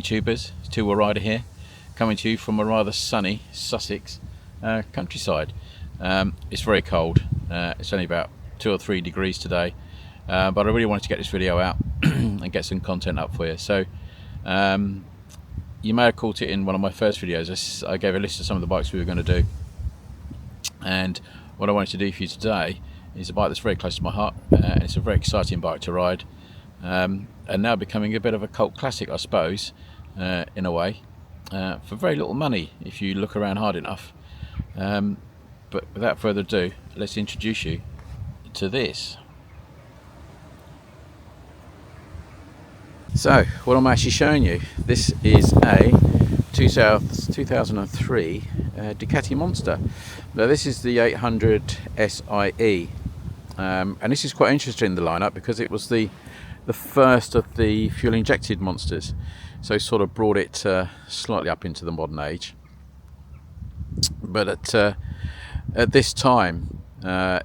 YouTubers, it's Two-Wheel Rider here, coming to you from a rather sunny Sussex countryside. It's very cold, it's only about 2 or 3 degrees today, but I really wanted to get this video out and get some content up for you. So you may have caught it in one of my first videos. I gave a list of some of the bikes we were going to do, and what I wanted to do for you today is a bike that's very close to my heart. It's a very exciting bike to ride, and now becoming a bit of a cult classic, I suppose, in a way, for very little money if you look around hard enough. But without further ado, let's introduce you to this. So what I'm actually showing you, this is a 2003 Ducati Monster. Now this is the 800 SIE, and this is quite interesting in the lineup because it was the first of the fuel injected monsters, so sort of brought it slightly up into the modern age. But at this time,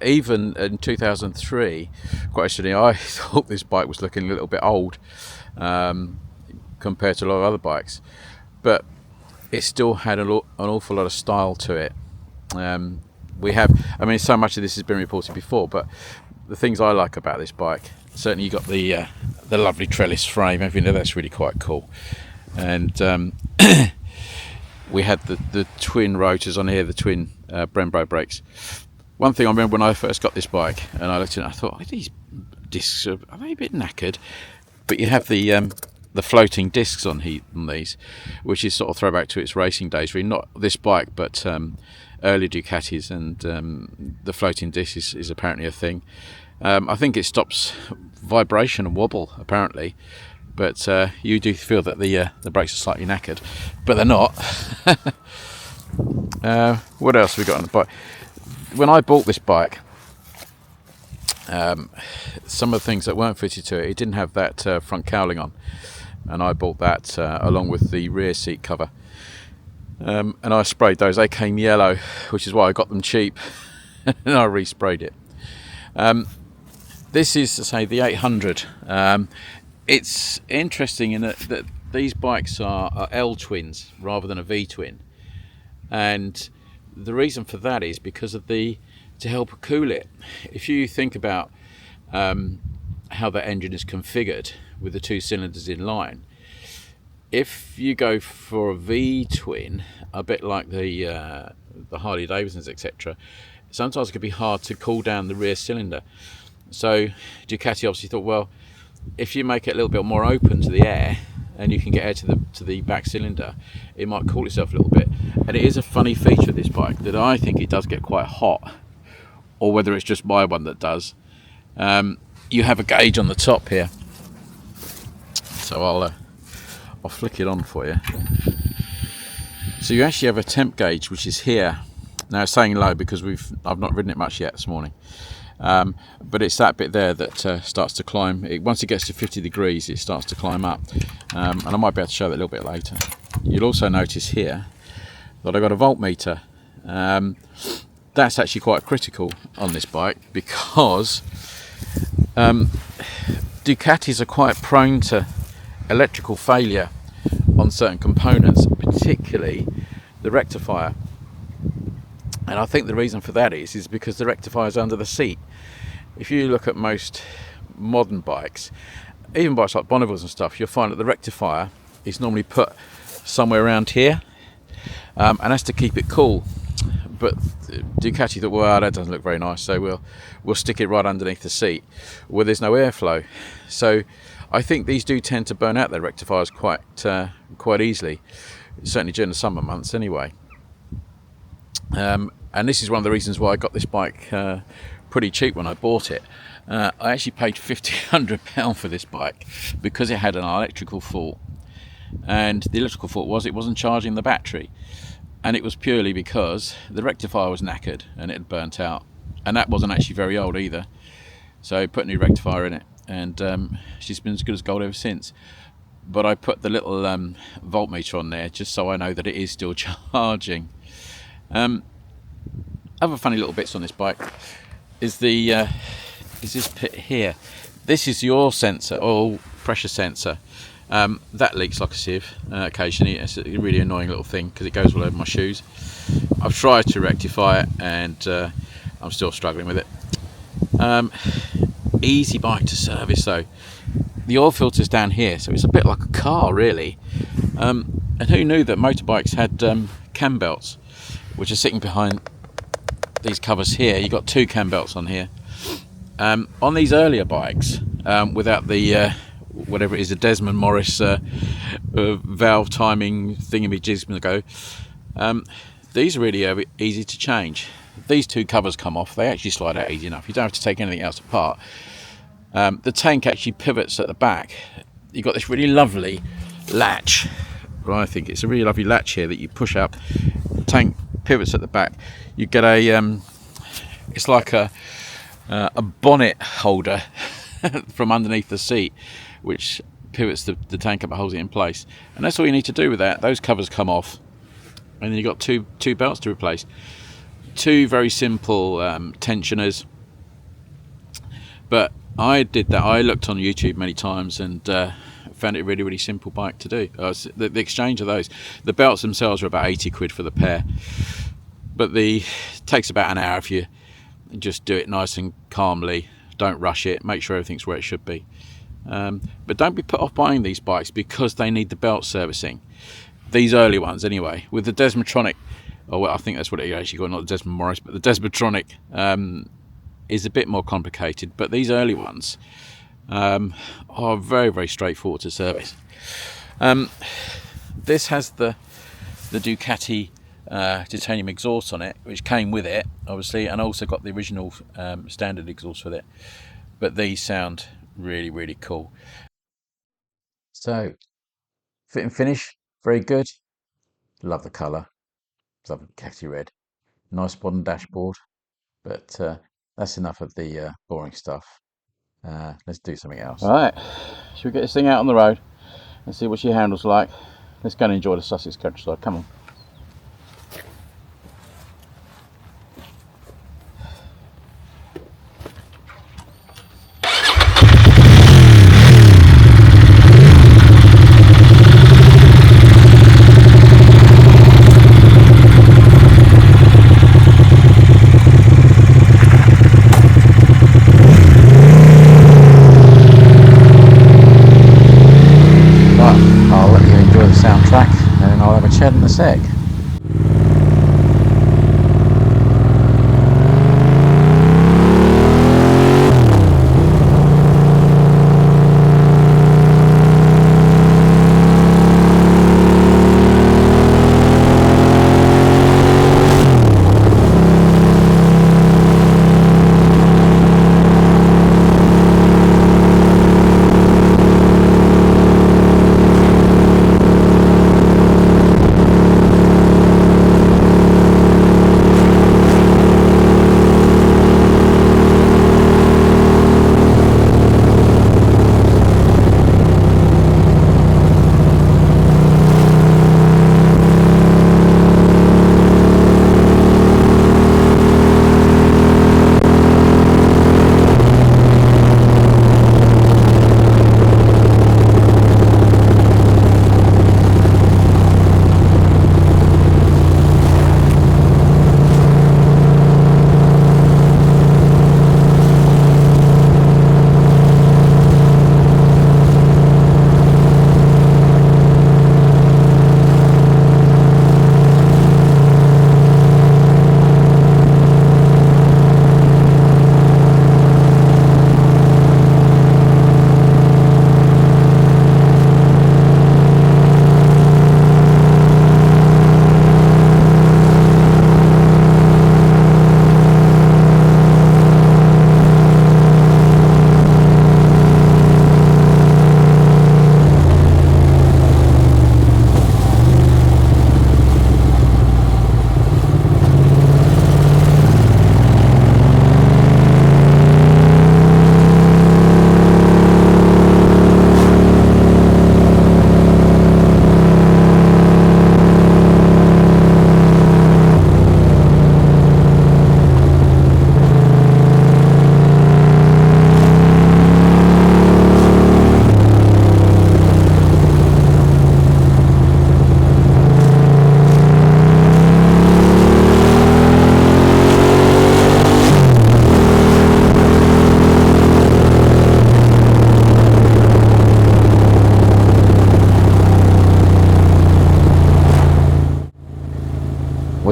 even in 2003, quite actually, I thought this bike was looking a little bit old compared to a lot of other bikes, but it still had an awful lot of style to it. So much of this has been reported before, but the things I like about this bike, certainly you got the lovely trellis frame, everything that's really quite cool, and we had the twin rotors on here, the twin Brembo brakes. One thing I remember when I first got this bike, and I looked at it, I thought, these discs are they a bit knackered? But you have the floating discs on these, which is sort of throwback to its racing days. Really, not this bike, but early Ducatis, and the floating disc is apparently a thing. I think it stops vibration and wobble, apparently, but you do feel that the brakes are slightly knackered, but they're not. What else have we got on the bike? When I bought this bike, some of the things that weren't fitted to it, it didn't have that front cowling on, and I bought that along with the rear seat cover, and I sprayed those. They came yellow, which is why I got them cheap, and I resprayed it. This is, to say, the 800. It's interesting in that these bikes are L twins rather than a V twin, and the reason for that is because of to help cool it. If you think about how that engine is configured with the 2 cylinders in line, if you go for a V twin, a bit like the Harley Davidsons, etc., sometimes it can be hard to cool down the rear cylinder. So Ducati obviously thought, well, if you make it a little bit more open to the air and you can get air to the back cylinder, it might cool itself a little bit. And it is a funny feature of this bike that I think it does get quite hot, or whether it's just my one that does. You have a gauge on the top here, so I'll flick it on for you. So you actually have a temp gauge, which is here. Now it's saying low because I've not ridden it much yet this morning, but it's that bit there that starts to climb. Once it gets to 50 degrees, it starts to climb up, and I might be able to show that a little bit later. You'll also notice here that I've got a voltmeter. That's actually quite critical on this bike because Ducatis are quite prone to electrical failure on certain components, particularly the rectifier. And I think the reason for that is because the rectifier is under the seat. If you look at most modern bikes, even bikes like Bonnevilles and stuff, you'll find that the rectifier is normally put somewhere around here, and that's to keep it cool. But Ducati thought, well, that doesn't look very nice, so we'll stick it right underneath the seat where there's no airflow. So I think these do tend to burn out their rectifiers quite easily, certainly during the summer months anyway. And this is one of the reasons why I got this bike pretty cheap when I bought it. I actually paid £1,500 for this bike because it had an electrical fault, and the electrical fault was it wasn't charging the battery, and it was purely because the rectifier was knackered and it had burnt out, and that wasn't actually very old either. So I put a new rectifier in it, and she's been as good as gold ever since. But I put the little voltmeter on there just so I know that it is still charging. Other funny little bits on this bike is this bit here. This is your sensor, oil pressure sensor, That leaks like a sieve occasionally. It's a really annoying little thing because it goes all over my shoes. I've tried to rectify it, and I'm still struggling with it. Easy bike to service though. The oil filter's down here, so it's a bit like a car really. And who knew that motorbikes had cam belts, which are sitting behind these covers here. You've got 2 cam belts on here. On these earlier bikes, without the whatever it is, the Desmond Morris valve timing thingamajigmago, these are really easy to change. These 2 covers come off. They actually slide out easy enough. You don't have to take anything else apart. The tank actually pivots at the back. You've got this really lovely latch. Well, I think it's a really lovely latch here that you push up. The tank pivots at the back. You get a it's like a bonnet holder from underneath the seat, which pivots the tank up and holds it in place. And that's all you need to do with that. Those covers come off, and then you've got two belts to replace. 2 very simple tensioners. But I did that. I looked on YouTube many times and found it a really, really simple bike to do. The exchange of those. The belts themselves are about 80 quid for the pair. But it takes about an hour if you just do it nice and calmly. Don't rush it. Make sure everything's where it should be. But don't be put off buying these bikes because they need the belt servicing. These early ones anyway. With the Desmotronic, well, I think that's what it actually got, not the Desmond Morris, but the Desmotronic is a bit more complicated. But these early ones are very, very straightforward to service. This has the Ducati titanium exhaust on it, which came with it, obviously, and also got the original standard exhaust with it. But these sound really, really cool. So, fit and finish, very good. Love the colour. Love the khaki red. Nice modern dashboard. But that's enough of the boring stuff. Let's do something else. All right, should we get this thing out on the road and see what she handles like? Let's go and enjoy the Sussex countryside. Come on. I'll let you enjoy the soundtrack and then I'll have a chat in a sec.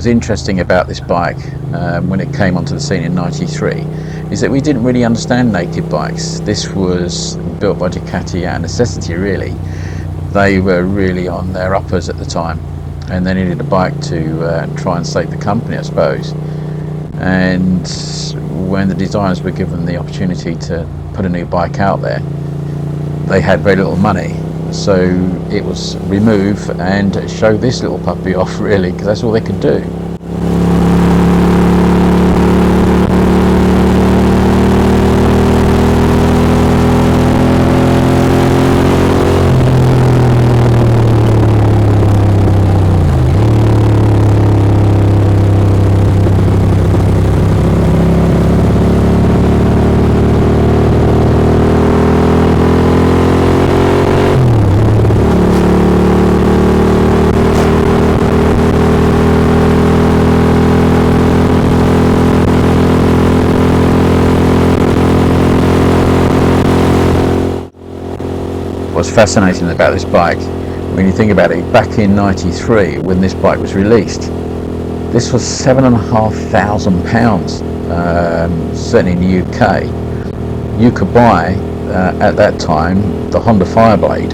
was interesting about this bike when it came onto the scene in '93 is that we didn't really understand naked bikes. This was built by Ducati out of necessity, really. They were really on their uppers at the time, and they needed a bike to try and save the company, I suppose. And when the designers were given the opportunity to put a new bike out there, they had very little money. So it was remove and show this little puppy off, really, because that's all they could do. What's fascinating about this bike, when you think about it, back in '93 when this bike was released, this was £7,500, certainly in the UK. You could buy at that time the Honda Fireblade,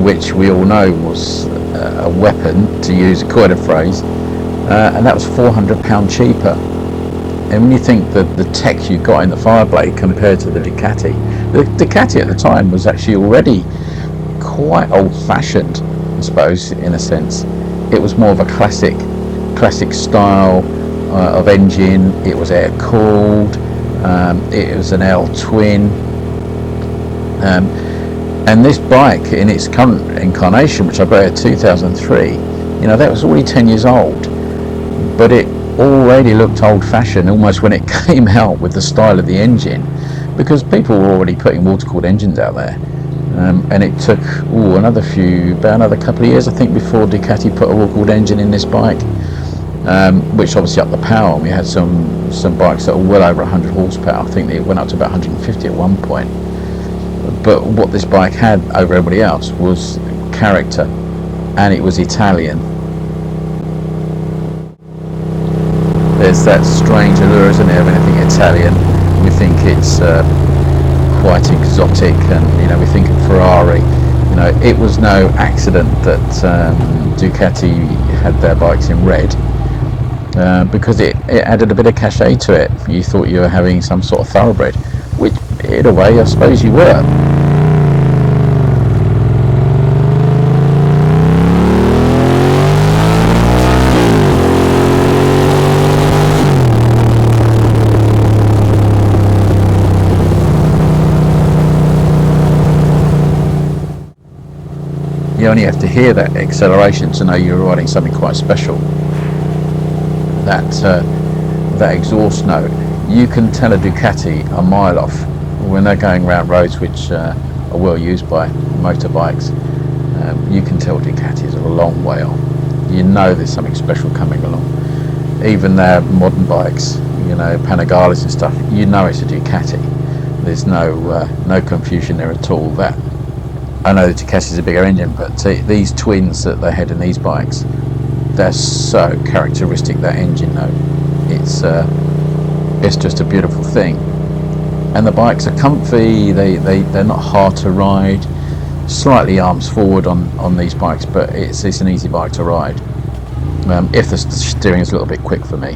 which we all know was a weapon, to use a quite a phrase, and that was £400 cheaper. And when you think that the tech you got in the Fireblade compared to the Ducati at the time was actually already quite old-fashioned, I suppose, in a sense. It was more of a classic style of engine. It was air-cooled. It was an L-twin. And this bike, in its current incarnation, which I bought in 2003, that was already 10 years old, but it already looked old-fashioned almost when it came out with the style of the engine, because people were already putting water-cooled engines out there. And it took about another couple of years, I think, before Ducati put a water-cooled engine in this bike, which obviously upped the power. We had some bikes that were well over 100 horsepower. I think it went up to about 150 at one point. But what this bike had over everybody else was character, and it was Italian. There's that strange allure, isn't there, of anything Italian. We think it's quite exotic, and we think of Ferrari. It was no accident that Ducati had their bikes in red, because it added a bit of cachet to it. You thought you were having some sort of thoroughbred, which in a way I suppose you were. You only have to hear that acceleration to know you're riding something quite special. That exhaust note, you can tell a Ducati a mile off when they're going around roads which are well used by motorbikes. You can tell Ducati is a long way off. There's something special coming along. Even their modern bikes, Panigales and stuff, it's a Ducati. There's no confusion there at all. That I know the Ducati is a bigger engine, but these twins that they had in these bikes, they're so characteristic, that engine note. It's just a beautiful thing. And the bikes are comfy, they're not hard to ride. Slightly arms forward on these bikes, but it's an easy bike to ride, if the steering is a little bit quick for me.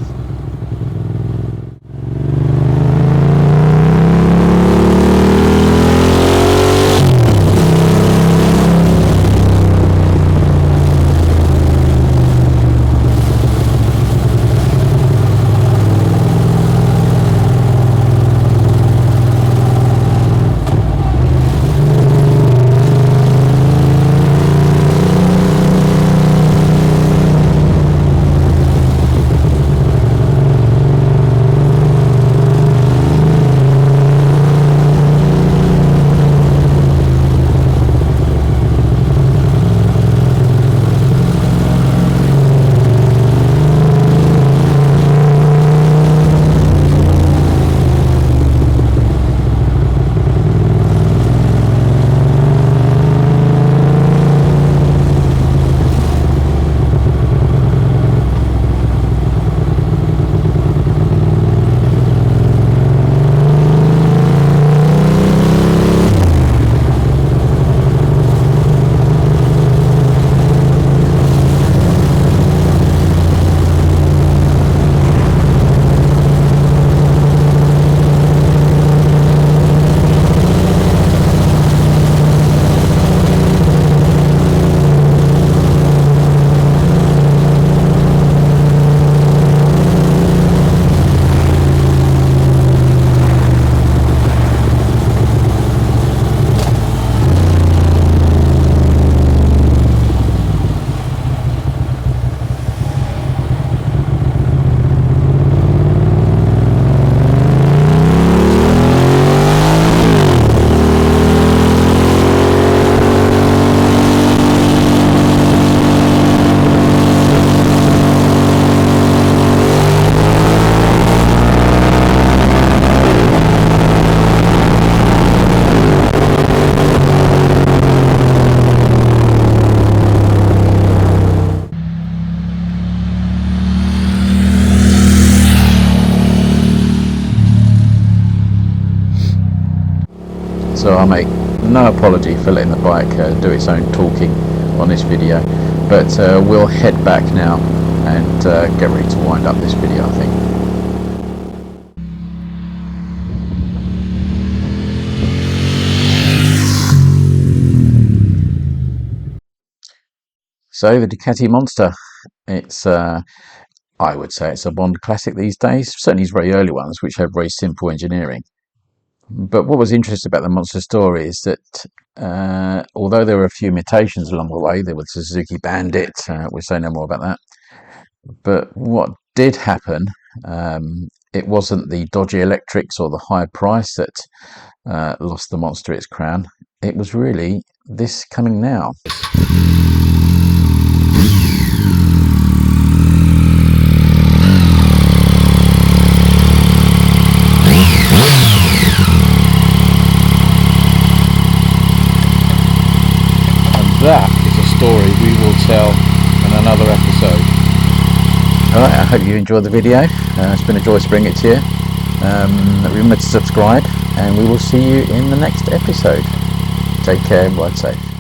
so I make no apology for letting the bike do its own talking on this video, but we'll head back now and get ready to wind up this video, I think. So the Ducati Monster, it's I would say it's a Bond classic these days, certainly these very early ones which have very simple engineering. But what was interesting about the Monster story is that although there were a few imitations along the way, there was Suzuki Bandit, we'll say no more about that, but what did happen, it wasn't the dodgy electrics or the high price that lost the Monster its crown. It was really this coming now. That is a story we will tell in another episode. Alright, I hope you enjoyed the video. It's been a joy to bring it to you. Remember to subscribe, and we will see you in the next episode. Take care, ride safe.